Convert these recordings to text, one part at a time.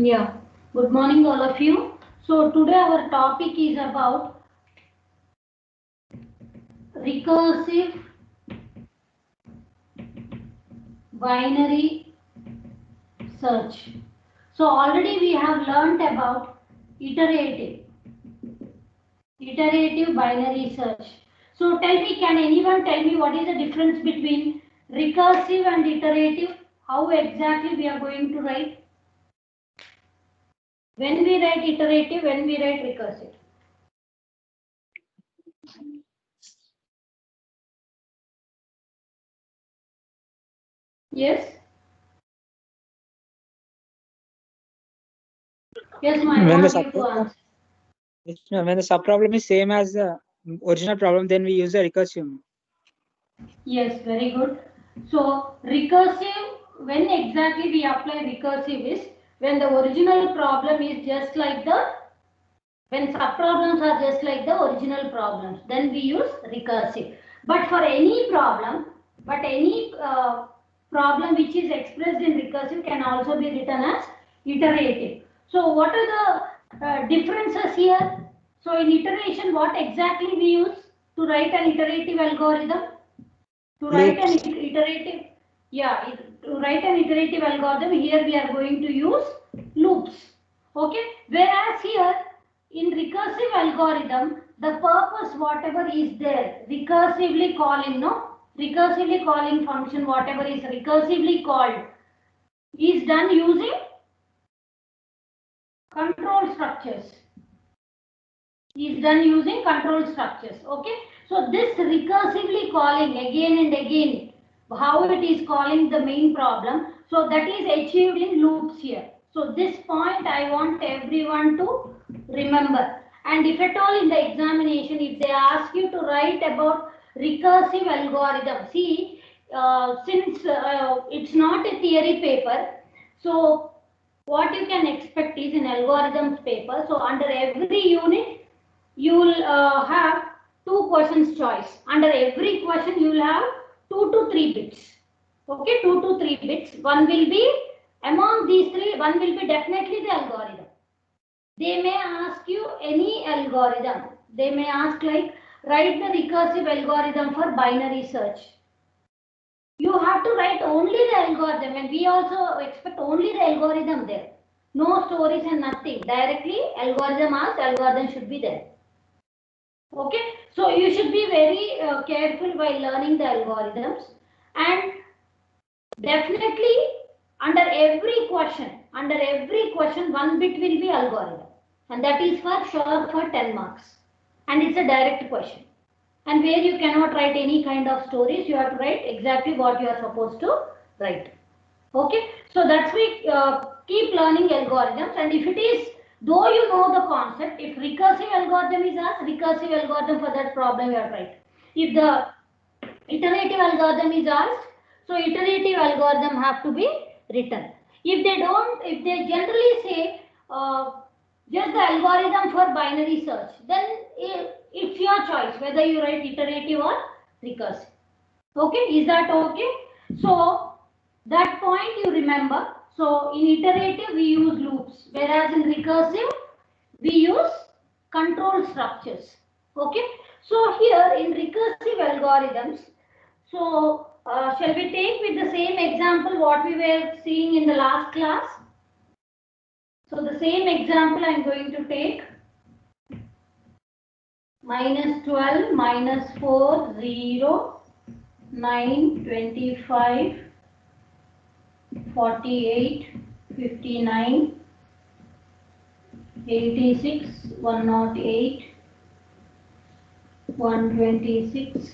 Yeah, good morning all of you. So today our topic is about recursive binary search. So already we have learnt about iterative binary search. So tell me, can anyone tell me what is the difference between recursive and iterative? How exactly we are going to write? When we write iterative, when we write recursive? Yes? Yes, I When the want you to subproblem, answer. when the subproblem is same as the original problem, then we use the recursive. Yes, very good. So recursive, when exactly we apply recursive is when the original problem is just like when subproblems are just like the original problems, then we use recursive. But for any problem, problem which is expressed in recursive can also be written as iterative. So what are the differences here? So in iteration, what exactly we use to write an iterative algorithm? To write an Loops. iterative, yeah, to write an iterative algorithm, here we are going to use loops. Okay, whereas here in recursive algorithm, the purpose whatever is there, recursively calling, no, recursively calling function, whatever is recursively called, is done using control structures. Is done using control structures. Okay, so this recursively calling again and again, how it is calling the main problem, so that is achieved in loops here. So this point I want everyone to remember, and if at all in the examination if they ask you to write about recursive algorithm, see, since it's not a theory paper, so what you can expect is in algorithms paper, so under every unit you will have two questions choice. Under every question you will have 2 to 3 bits. Okay, 2 to 3 bits. One will be, among these three, one will be definitely the algorithm. They may ask you any algorithm. They may ask like, write the recursive algorithm for binary search. You have to write only the algorithm, and we also expect only the algorithm there. No stories and nothing. Directly algorithm asked, algorithm should be there. Okay, so you should be very careful while learning the algorithms, and definitely under every question 1 bit will be algorithm, and that is for sure for 10 marks, and it's a direct question, and where you cannot write any kind of stories, you have to write exactly what you are supposed to write. Okay, so that's we keep learning algorithms, and if it is, though you know the concept, if recursive algorithm is asked, recursive algorithm for that problem you have to write. If the iterative algorithm is asked, so iterative algorithm have to be written. If they don't, if they generally say just the algorithm for binary search, then it's your choice whether you write iterative or recursive. Okay, is that okay? So that point you remember. So in iterative we use loops, whereas in recursive we use control structures. Okay, so here in recursive algorithms, so shall we take with the same example what we were seeing in the last class? So the same example I am going to take. Minus 12, minus 4, 0, 9, 25, 48, 59, 86, 108, 126,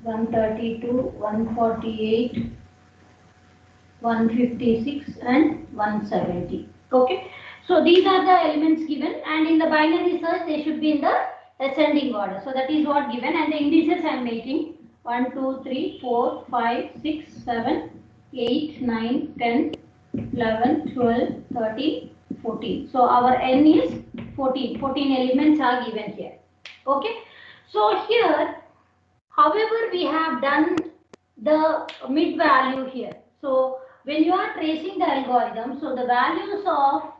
132, 148, 156 and 170. Okay, so these are the elements given, and in the binary search they should be in the ascending order. So that is what given, and the indices I am making 1, 2, 3, 4, 5, 6, 7, 8, 9, 10, 11, 12, 13, 14. So our n is 14. 14 elements are given here. Okay, so here, however, we have done the mid value here. So when you are tracing the algorithm, so the values of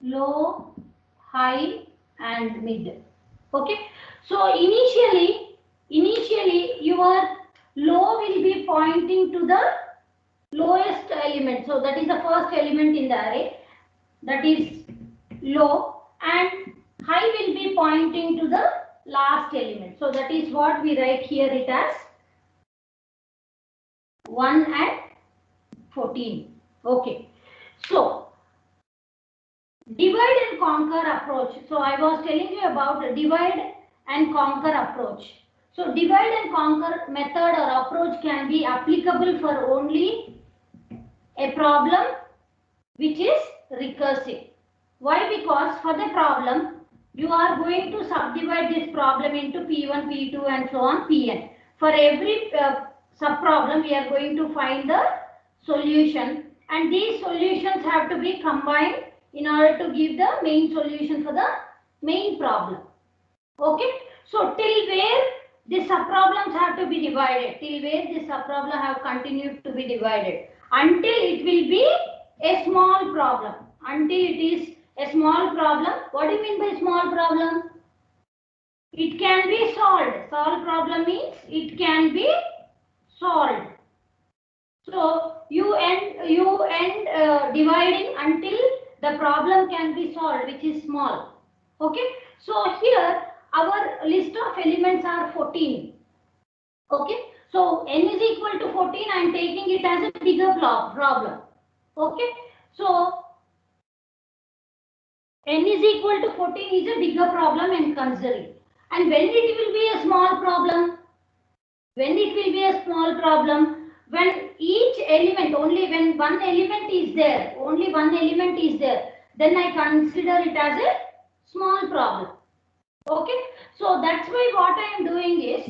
low, high and mid. Okay, so initially your low will be pointing to the lowest element, so that is the first element in the array, that is low, and high will be pointing to the last element, so that is what we write here it as 1 and 14. Okay, so divide and conquer approach. So I was telling you about the divide and conquer approach. So divide and conquer method or approach can be applicable for only a problem which is recursive. Why? Because for the problem you are going to subdivide this problem into P1, P2 and so on Pn. For every sub-problem we are going to find the solution, and these solutions have to be combined in order to give the main solution for the main problem. Okay, so till where the sub-problems have to be divided, till where the sub-problem have continued to be divided, until it will be a small problem, until it is a small problem. What do you mean by small problem? It can be solved. Solved problem means it can be solved. So you end dividing until the problem can be solved, which is small. Okay, so here our list of elements are 14. Okay, so n is equal to 14. I am taking it as a bigger problem. Okay, so n is equal to 14 is a bigger problem and considering. And when it will be a small problem? When it will be a small problem? When each element, only when one element is there, only one element is there, then I consider it as a small problem. Okay, so that's why what I am doing is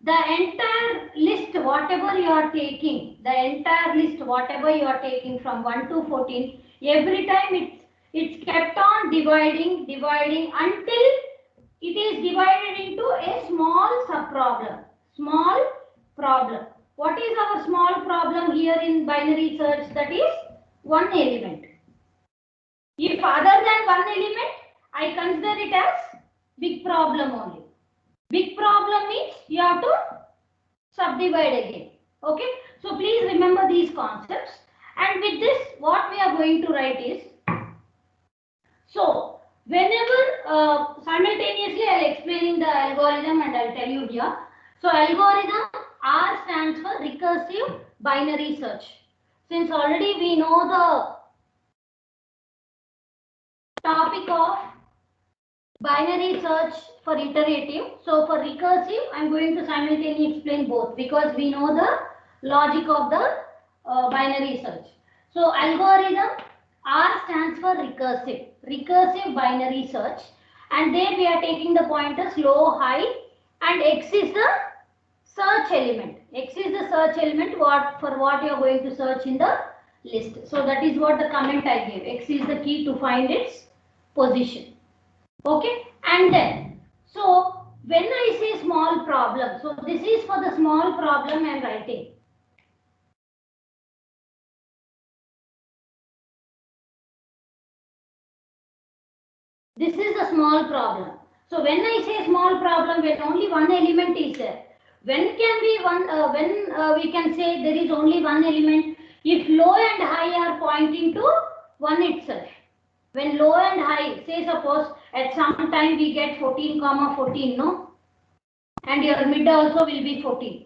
the entire list, whatever you are taking, the entire list, whatever you are taking from 1 to 14, every time it's kept on dividing until it is divided into a small sub-problem. Small problem. What is our small problem here in binary search? That is one element. If other than one element, I consider it as big problem only. Big problem means you have to subdivide again. Okay, so please remember these concepts. And with this, what we are going to write is, so whenever simultaneously I'll explaining the algorithm and I'll tell you here. So algorithm, R stands for recursive binary search. Since already we know the topic of binary search for iterative, so for recursive I'm going to simultaneously explain both because we know the logic of the binary search. So algorithm, R stands for recursive binary search, and there we are taking the pointers low, high, and X is the search element. X is the search element for what you are going to search in the list. So that is what the comment I gave. X is the key to find its position. Okay, and then so when I say small problem, so this is for the small problem I am writing. This is a small problem. So when I say small problem, when only one element is there, when can be one? We can say there is only one element if low and high are pointing to one itself. When low and high, say suppose at some time we get 14, 14, no, and your mid also will be 14.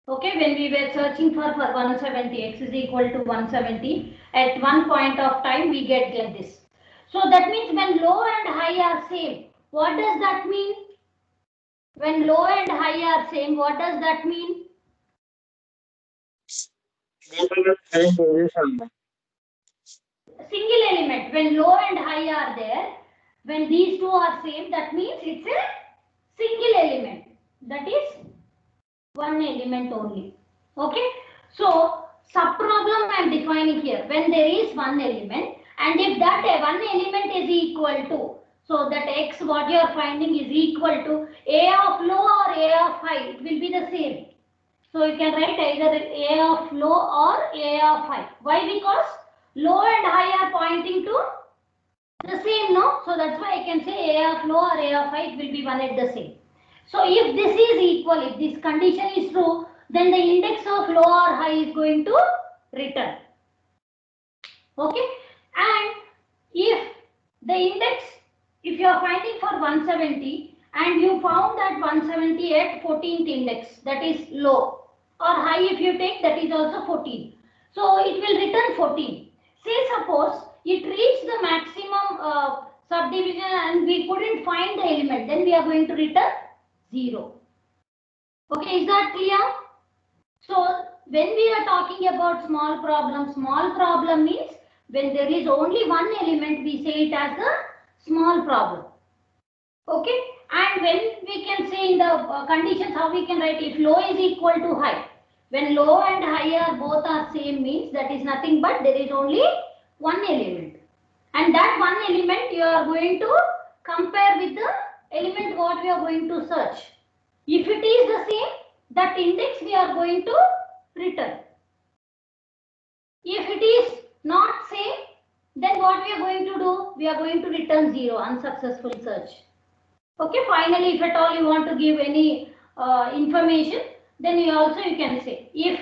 Okay, when we were searching for 170, x is equal to 170, at one point of time we get like this. So that means when low and high are same, what does that mean? When low and high are same, what does that mean? Single element. When low and high are there, when these two are same, that means it's a single element. That is one element only. Okay. So sub-problem I am defining here. When there is one element, and if that one element is equal to, So that x what you are finding is equal to A of low or A of high. It will be the same. So you can write either A of low or A of high. Why? Because low and high are pointing to the same, no? So that's why I can say A of low or A of high, it will be one at the same. So if this is equal, if this condition is true, then the index of low or high is going to return. Okay? And if the index, if you are finding for 170 and you found that 170 at 14th index, that is low, or high if you take, that is also 14. So it will return 14. Say suppose it reached the maximum subdivision and we couldn't find the element, then we are going to return 0. Okay, is that clear? So when we are talking about small problem means when there is only one element, we say it as a small problem. Okay, and when we can say in the conditions, how we can write, if low is equal to high, when low and high are both are same means that is nothing but there is only one element, and that one element you are going to compare with the element what we are going to search. If it is the same, that index we are going to return. If it is not same, then what we are going to do? We are going to return 0, unsuccessful search. Okay, finally, if at all you want to give any information, then you can say if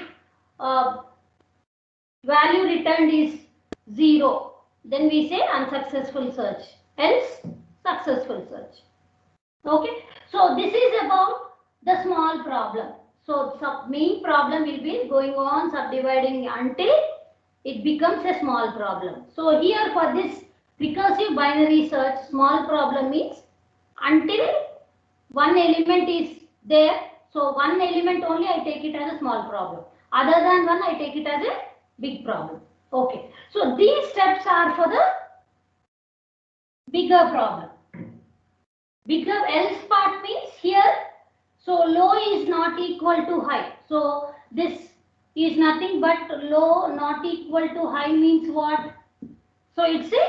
value returned is 0, then we say unsuccessful search, else successful search. Okay, so this is about the small problem. So main problem will be going on subdividing until it becomes a small problem. So here for this recursive binary search, small problem means until one element is there. So one element only I take it as a small problem. Other than one I take it as a big problem. Okay. So these steps are for the bigger problem. Bigger else part means here, so low is not equal to high. So this is nothing but low not equal to high means what? So it's a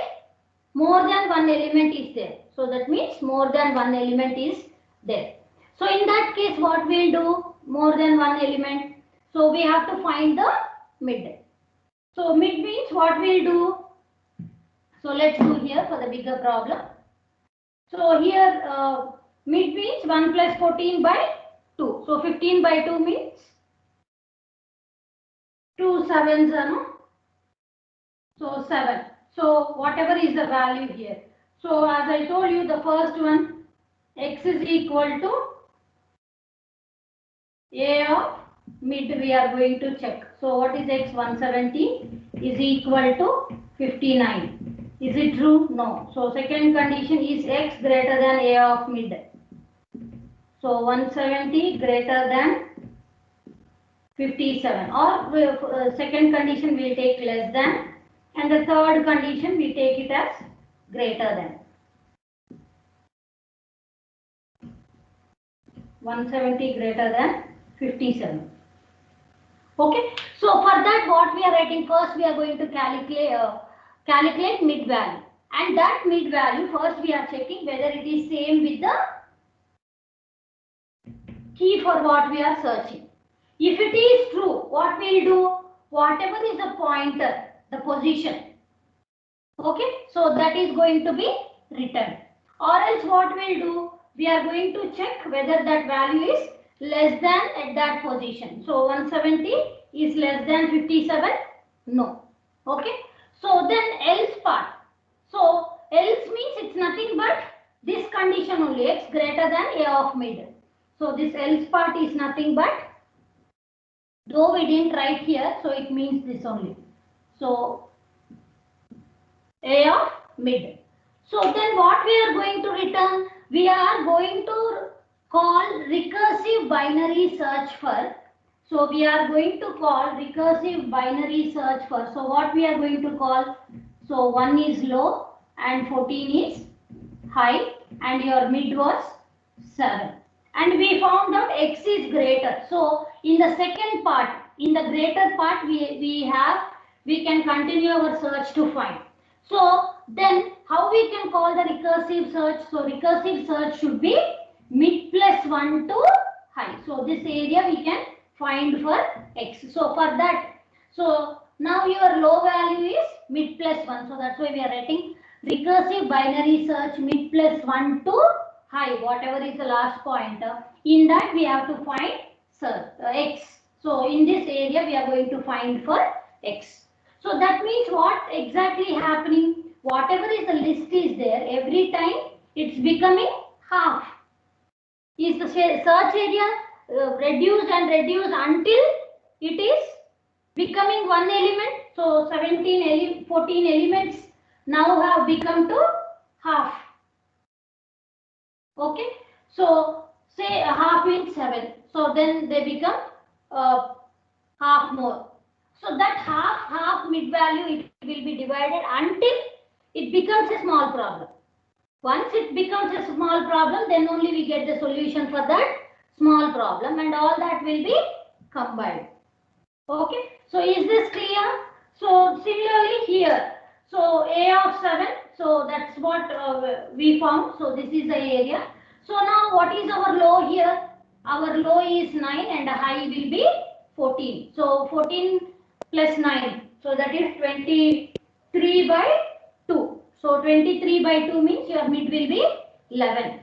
more than one element is there. So that means more than one element is there. So in that case what we'll do? More than one element. So we have to find the mid. So mid means what we'll do? So let's do here for the bigger problem. So here mid means 1 plus 14 by 2. So 15 by 2 means 2 sevens, no? So 7. So whatever is the value here. So as I told you, the first one, x is equal to A of mid we are going to check. So what is x? 170 is equal to 59. Is it true? No. So second condition is x greater than A of mid. So 170 greater than 57, or second condition we will take less than, and the third condition we take it as greater than. 170 greater than 57. Okay. So for that what we are writing, first we are going to calculate mid value, and that mid value first we are checking whether it is same with the key for what we are searching. If it is true, what we'll do? Whatever is the pointer, the position, okay, so that is going to be returned. Or else what we'll do? We are going to check whether that value is less than at that position. So 170 is less than 57? No. Okay. So then else part. So else means it's nothing but this condition only, x greater than A of mid. So this else part is nothing but, though we didn't write here, so it means this only. So A of mid. So then what we are going to return? We are going to call recursive binary search for. So we are going to call recursive binary search for. So what we are going to call? So 1 is low and 14 is high, and your mid was 7. And we found out x is greater. So in the second part, in the greater part, we can continue our search to find. So then how we can call the recursive search? So recursive search should be mid plus 1 to high. So this area we can find for x. So for that, so now your low value is mid plus 1. So that's why we are writing recursive binary search mid plus 1 to high, whatever is the last pointer. In that we have to find search x. So in this area we are going to find for x. So that means what exactly happening? Whatever is the list is there, every time it's becoming half. Is the search area reduced and reduced until it is becoming one element? So 14 elements now have become to half. Okay. So say half means 7. So then they become half more. So that half mid value it will be divided until it becomes a small problem. Once it becomes a small problem, then only we get the solution for that small problem, and all that will be combined. Okay. So is this clear? So similarly here, so A of 7, so that's what we found. So this is the area. So now what is our low here? Our low is 9 and high will be 14. So 14 plus 9, so that is 23 by 2. So 23 by 2 means your mid will be 11.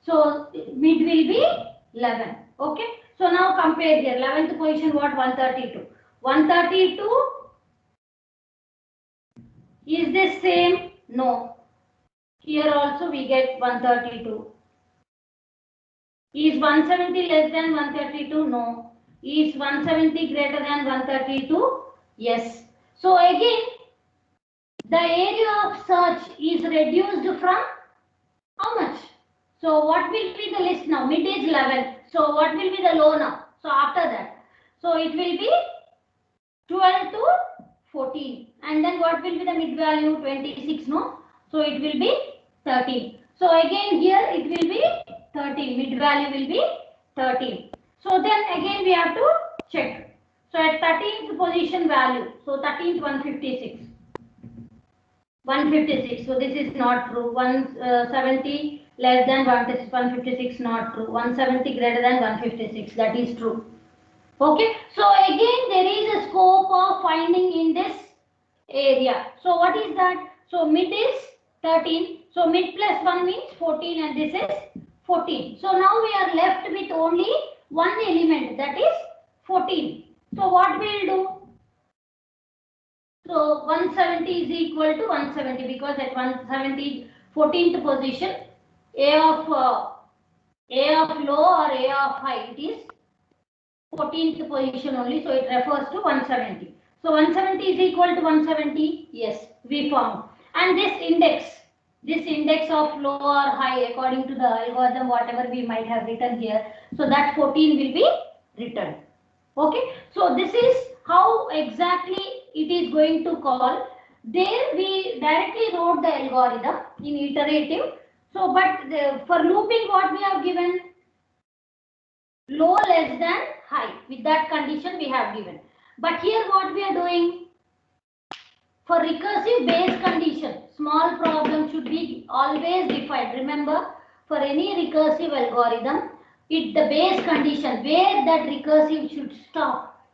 So mid will be 11. Okay. So now compare here. 11th position what? 132. 132 is this same? No. Here also we get 132. Is 170 less than 132? No. Is 170 greater than 132? Yes. So again, the area of search is reduced from how much? So what will be the list now? Mid is 11. So what will be the low now? So after that, so it will be 12 to 14. And then what will be the mid value? 26, no? So it will be 13. So again here it will be 13. Mid value will be 13. So then again we have to check. So at 13th position value, so 13th 156. 156. So this is not true. 170 less than 156 not true. 170 greater than 156, that is true. Okay. So again there is a scope of finding in this area. So what is that? So mid is 13. So mid plus 1 means 14 and this is 14. So now we are left with only one element, that is 14. So what we will do? So 170 is equal to 170 because at 170 14th position A of low or A of high, it is 14th position only, so it refers to 170. So 170 is equal to 170. Yes, we found. And this index of low or high according to the algorithm, whatever we might have written here, so that 14 will be returned. Okay. So this is how exactly it is going to call. There we directly wrote the algorithm in iterative. So but for looping what we have given? Low less than high. With that condition we have given. But here what we are doing? For recursive base condition, small problem should be always defined. Remember, for any recursive algorithm, the base condition where that recursive should stop.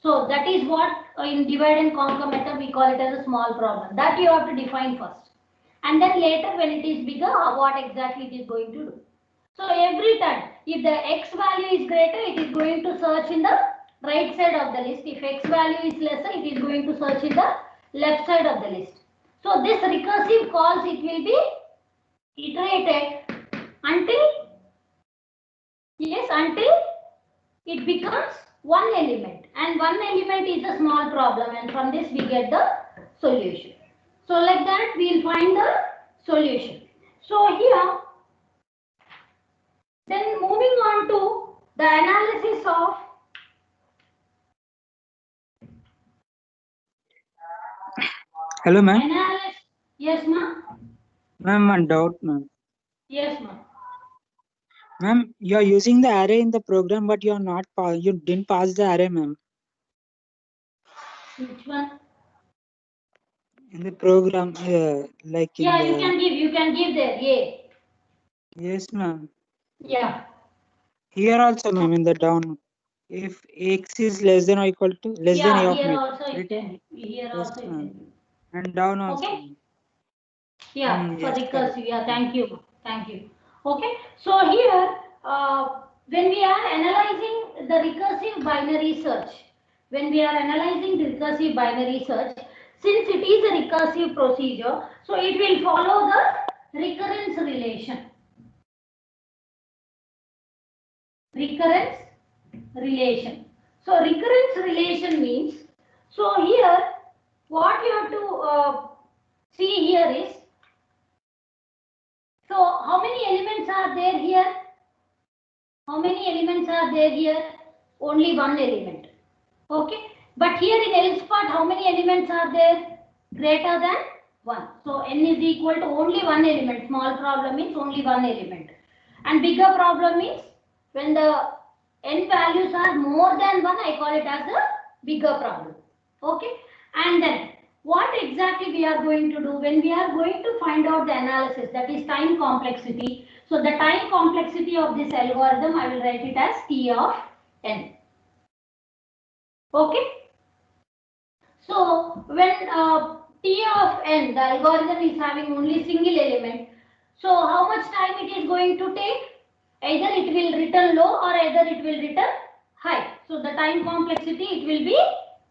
So that is what in divide and conquer method we call it as a small problem. That you have to define first. And then later when it is bigger, what exactly it is going to do. So every time, if the x value is greater, it is going to search in the right side of the list. If x value is lesser, it is going to search in the left side of the list. So this recursive calls, it will be iterated until it becomes one element, and one element is a small problem, and from this we get the solution. So like that we will find the solution. So here, then moving on to the analysis of Hello, ma'am. analysis. Yes, ma'am. Ma'am, one doubt, ma'am. Yes, ma'am. Ma'am, you are using the array in the program, but you are not. You didn't pass the array, ma'am. Which one? In the program, like in Yeah, the... you can give there, A. Yes, ma'am. Yeah. Here also, ma'am, in the down, if x is less than or equal to less than a Yeah, of here net, also it written. can. Here Yes, also it ma'am. can. And down also. Okay. Ma'am. Yeah, for Yes, correct. recursive. Yeah, thank you. Thank you. Okay. So here, when we are analyzing the recursive binary search, when we are analyzing the recursive binary search, since it is a recursive procedure, so it will follow the recurrence relation. Recurrence relation. So recurrence relation means, so here what you have to see here is, so how many elements are there here? How many elements are there here? Only one element. Okay. But here in else part, how many elements are there? Greater than 1. So n is equal to only one element. Small problem means only one element. And bigger problem means when the n values are more than 1, I call it as the bigger problem. Okay. And then what exactly we are going to do when we are going to find out the analysis, that is time complexity. So the time complexity of this algorithm, I will write it as T of n. Okay. So when T of n, the algorithm is having only single element. So how much time it is going to take? Either it will return low or either it will return high. So the time complexity, it will be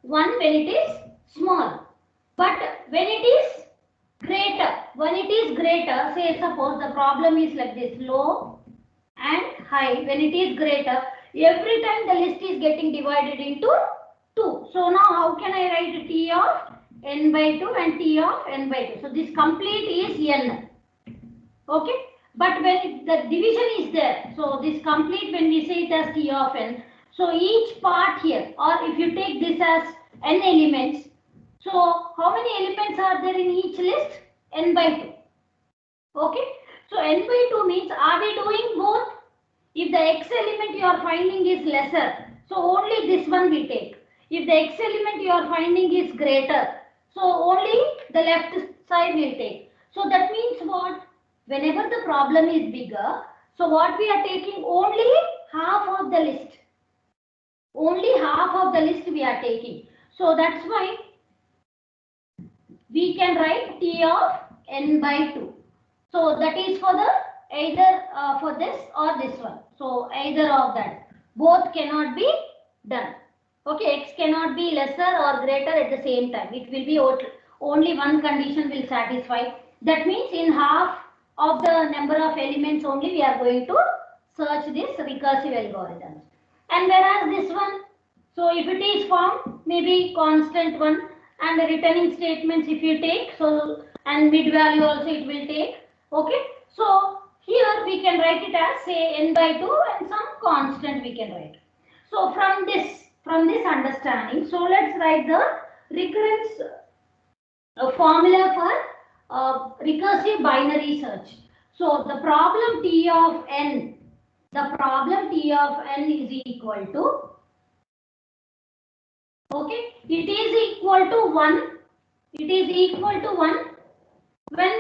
1 when it is small. But when it is greater, say suppose the problem is like this, low and high, when it is greater, every time the list is getting divided into 2. So now how can I write T of n by 2 and T of n by 2? So this complete is n. Okay. But when the division is there, so this complete, when we say it as T of n, so each part here, or if you take this as n elements, so how many elements are there in each list? N by 2. Okay. So n by 2 means, are we doing both? If the x element you are finding is lesser, so only this one we take. If the x element you are finding is greater, so only the left side will take. So that means what? Whenever the problem is bigger, so what we are taking? Only half of the list. Only half of the list we are taking. So that's why we can write T of n by 2. So that is for the either for this or this one. So either of that. Both cannot be done. Okay, x cannot be lesser or greater at the same time. It will be only one condition will satisfy. That means in half of the number of elements only we are going to search this recursive algorithms. And whereas this one, so if it is formed, maybe constant one, and the returning statements if you take, so and mid value also it will take. Okay, so here we can write it as say n by 2 and some constant we can write. So from this understanding, so let's write the recurrence formula for recursive binary search. So the problem T of n, is equal to, okay, it is equal to 1. It is equal to 1 when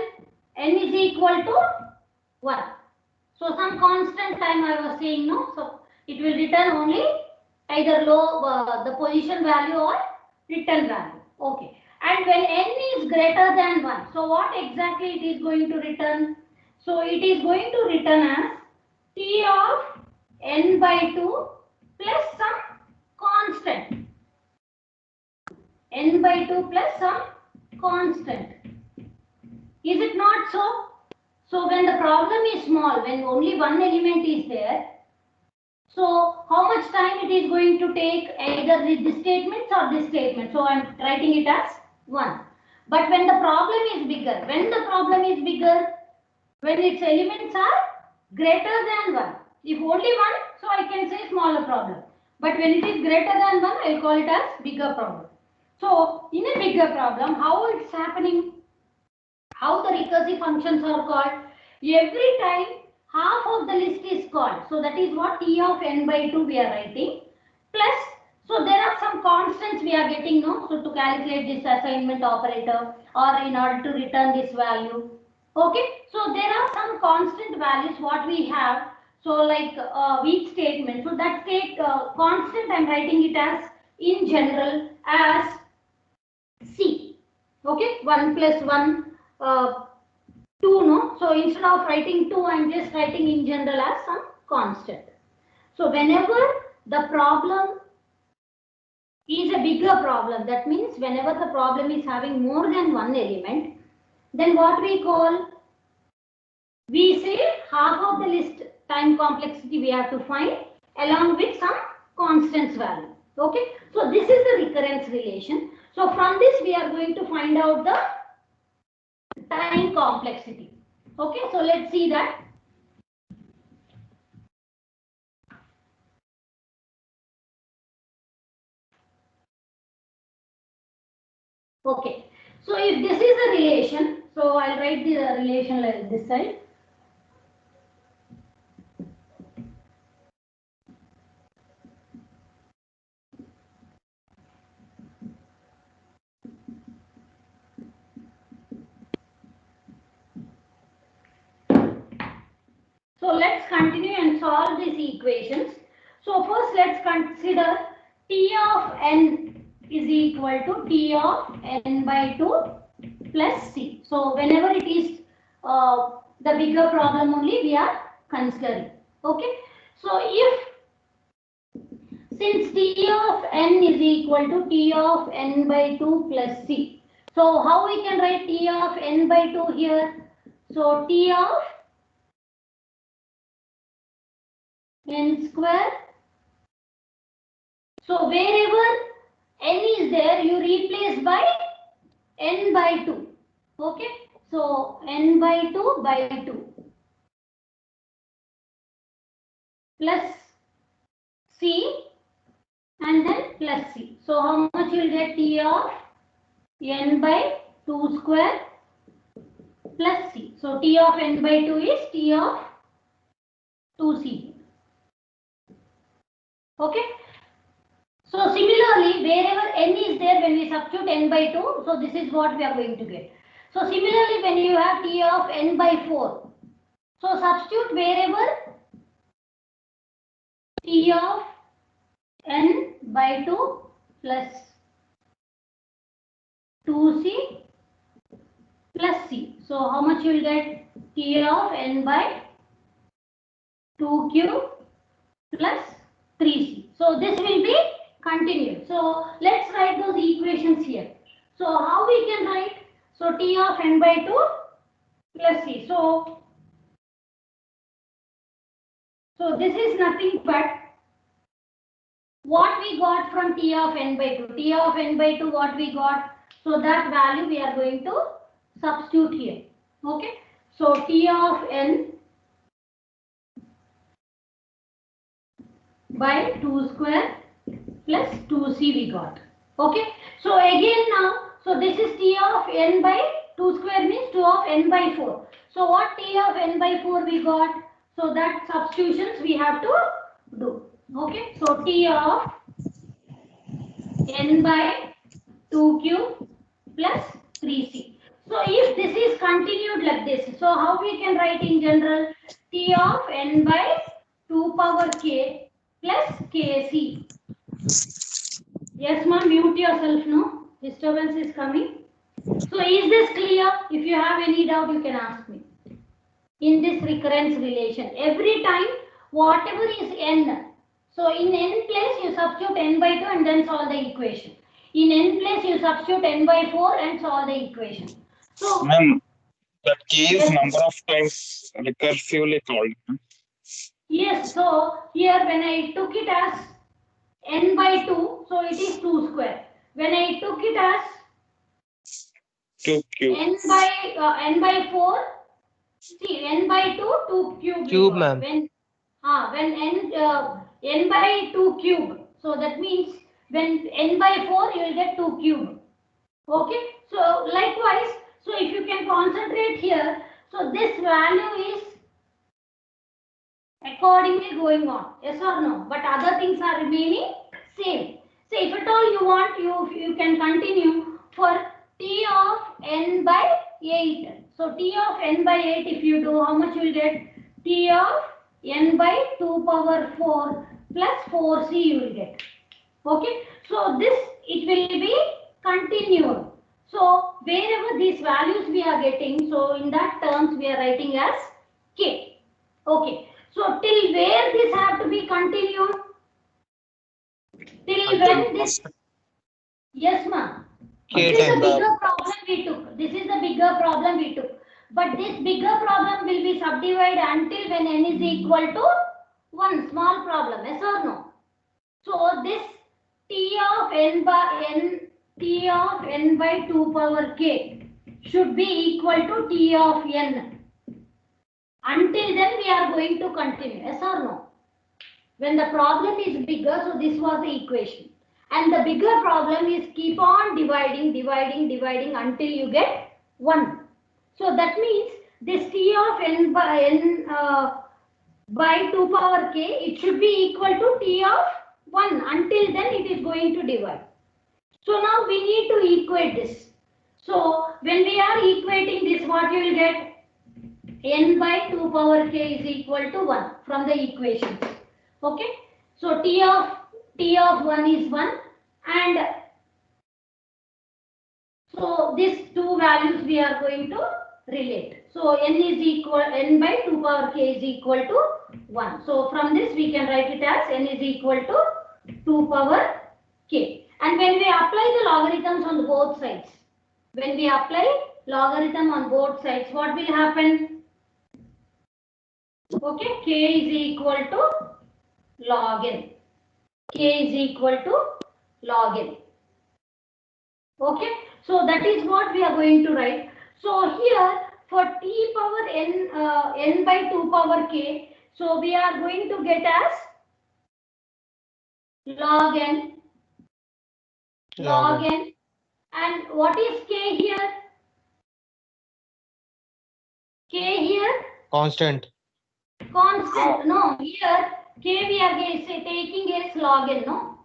n is equal to 1. So some constant time I was saying, no, so it will return only either low the position value or return value. Okay. And when n is greater than 1, so what exactly it is going to return? So it is going to return as T of n by 2 plus some constant. N by 2 plus some constant. Is it not so? So when the problem is small, when only one element is there, so how much time it is going to take either this statement or this statement? So I am writing it as 1. But when the problem is bigger, when its elements are greater than 1. If only 1, so I can say smaller problem. But when it is greater than 1, I will call it as bigger problem. So in a bigger problem, how it's happening? How the recursive functions are called? Every time half of the list is called. So that is what T of n by 2 we are writing. Plus, So there are some constants we are getting, no? So to calculate this assignment operator or in order to return this value. Okay, so there are some constant values what we have. So like weak statement. So that state constant I'm writing it as in general as C. Okay, 1 plus 1 2, no? So instead of writing 2 I'm just writing in general as some constant. So whenever the problem is a bigger problem, that means whenever the problem is having more than one element, then what we call, we say half of the list time complexity we have to find along with some constants value. Okay, so this is the recurrence relation. So from this we are going to find out the time complexity. Okay, so let's see that. Okay, so if this is a relation, so I'll write the relation like this side. So let's continue and solve these equations. So first let's consider T of n is equal to T of n by 2 plus C. So whenever it is the bigger problem only we are considering. Okay. So if since T of n is equal to T of n by 2 plus C. So how we can write T of n by 2 here? So T of n square. So wherever n is there, you replace by n by 2. Okay. So n by 2 by 2 plus C and then plus C. So how much you will get? T of n by 2 square plus C. So T of n by 2 is T of 2C. Okay. So similarly, wherever n is there, when we substitute n by 2, so this is what we are going to get. So similarly, when you have T of n by 4, so substitute wherever T of n by 2 plus 2C plus C. So how much you will get? T of n by 2Q plus 3C. So this will be continued. So let's write those equations here. So how we can write? So T of n by 2 plus C. So this is nothing but what we got from T of n by 2. T of n by 2 what we got? So that value we are going to substitute here. Okay. So T of n by 2 square plus 2C we got. Okay. So again now, so this is T of n by 2 square means 2 of n by 4. So what T of n by 4 we got? So that substitutions we have to do. Okay. So T of n by 2Q plus 3C. So if this is continued like this, so how we can write in general? T of n by 2 power k plus kc. Yes ma'am, mute yourself, no? Disturbance is coming. So is this clear? If you have any doubt, you can ask me. In this recurrence relation, every time whatever is n, so in n place you substitute n by 2 and then solve the equation. In n place you substitute n by 4 and solve the equation. So ma'am, that k is yes, number of times recursively called. yes, so here when I took it as n by 2, so it is 2 square. When I took it as 2 cube. n by 4, see n by 2 2 cube. Cube, ma'am. When n by 2 cube, so that means when n by 4 you will get 2 cube. Okay, so likewise, so if you can concentrate here, so this value is accordingly going on, yes or no, but other things are remaining same. So if at all you want, you can continue for t of n by 8. So t of n by 8, if you do, how much you will get? T of n by 2 power 4 plus 4c you will get. Okay, so this it will be continued. So wherever these values we are getting, so in that terms we are writing as k. Okay, so till where this have to be continued? Till when this? Yes, ma'am. K This is the times. bigger problem we took. This is the bigger problem we took. But this bigger problem will be subdivided until when n is equal to 1. Small problem, yes or no? So this t of n by 2 power k should be equal to t of n. Until then we are going to continue, yes or no? When the problem is bigger, so this was the equation. And the bigger problem is keep on dividing until you get 1. So that means this t of n by 2 power k, it should be equal to t of 1. Until then it is going to divide. So now we need to equate this. So when we are equating this, what you will get? N by 2 power k is equal to 1 from the equations. Okay, so t of 1 is 1, and so these two values we are going to relate. So n by 2 power k is equal to 1. So from this we can write it as n is equal to 2 power k. And when we apply the logarithms on both sides, what will happen? Okay, k is equal to log n. Okay, so that is what we are going to write. So here for t power n by 2 power k, so we are going to get as log n. And what is k here? Constant. No, here k we are taking as log n, no?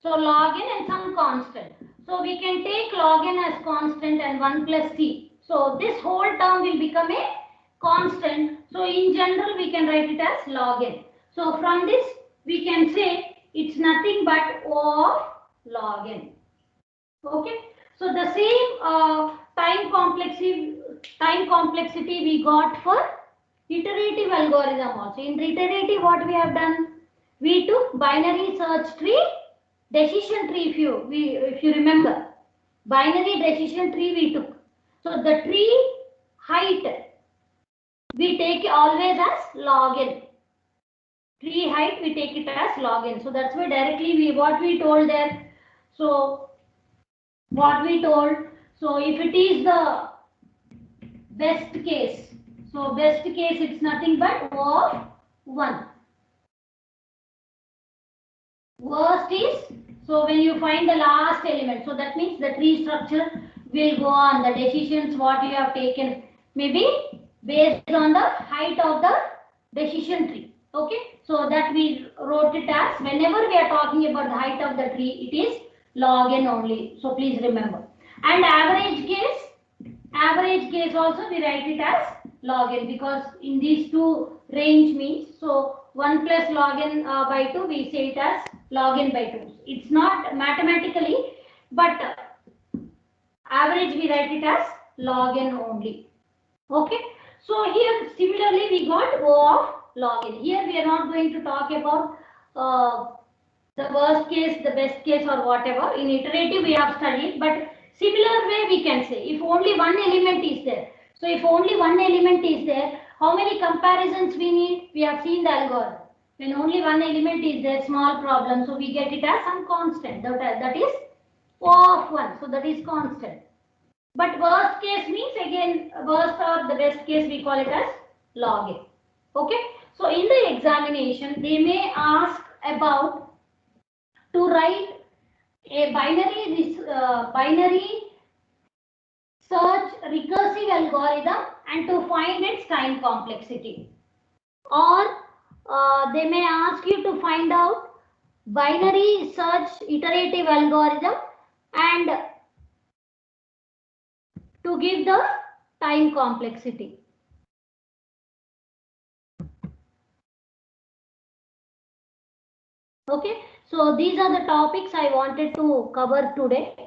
So log n and some constant. So we can take log n as constant and 1 plus c. So this whole term will become a constant. So in general we can write it as log n. So from this we can say it's nothing but O of log n. Okay. So the same time complexity we got for iterative algorithm also. In iterative, what we have done? We took binary search tree, decision tree. If you remember, binary decision tree we took. So the tree height we take always as log n. Tree height we take it as log n. So that's why directly what we told there. So what we told. So if it is the best case, so best case it's nothing but O of 1. Worst is, so when you find the last element, so that means the tree structure will go on, the decisions what you have taken may be based on the height of the decision tree. Okay, so that we wrote it as, whenever we are talking about the height of the tree, it is log n only. So please remember. And average case also we write it as log n, because in these two range means, so 1 plus log n by 2 we say it as log n by 2. It's not mathematically, but average we write it as log n only. Okay, so here similarly we got O of log n. Here we are not going to talk about the worst case, the best case or whatever. In iterative we have studied, but similar way we can say, if only one element is there. So if only one element is there, how many comparisons we need? We have seen the algorithm. When only one element is there, small problem, so we get it as some constant. That is O of 1. So that is constant. But worst case means, again, worst or the best case we call it as log n. Okay. So in the examination, they may ask about to write a binary search recursive algorithm and to find its time complexity. Or they may ask you to find out binary search iterative algorithm, and to give the time complexity. Okay, so these are the topics I wanted to cover today.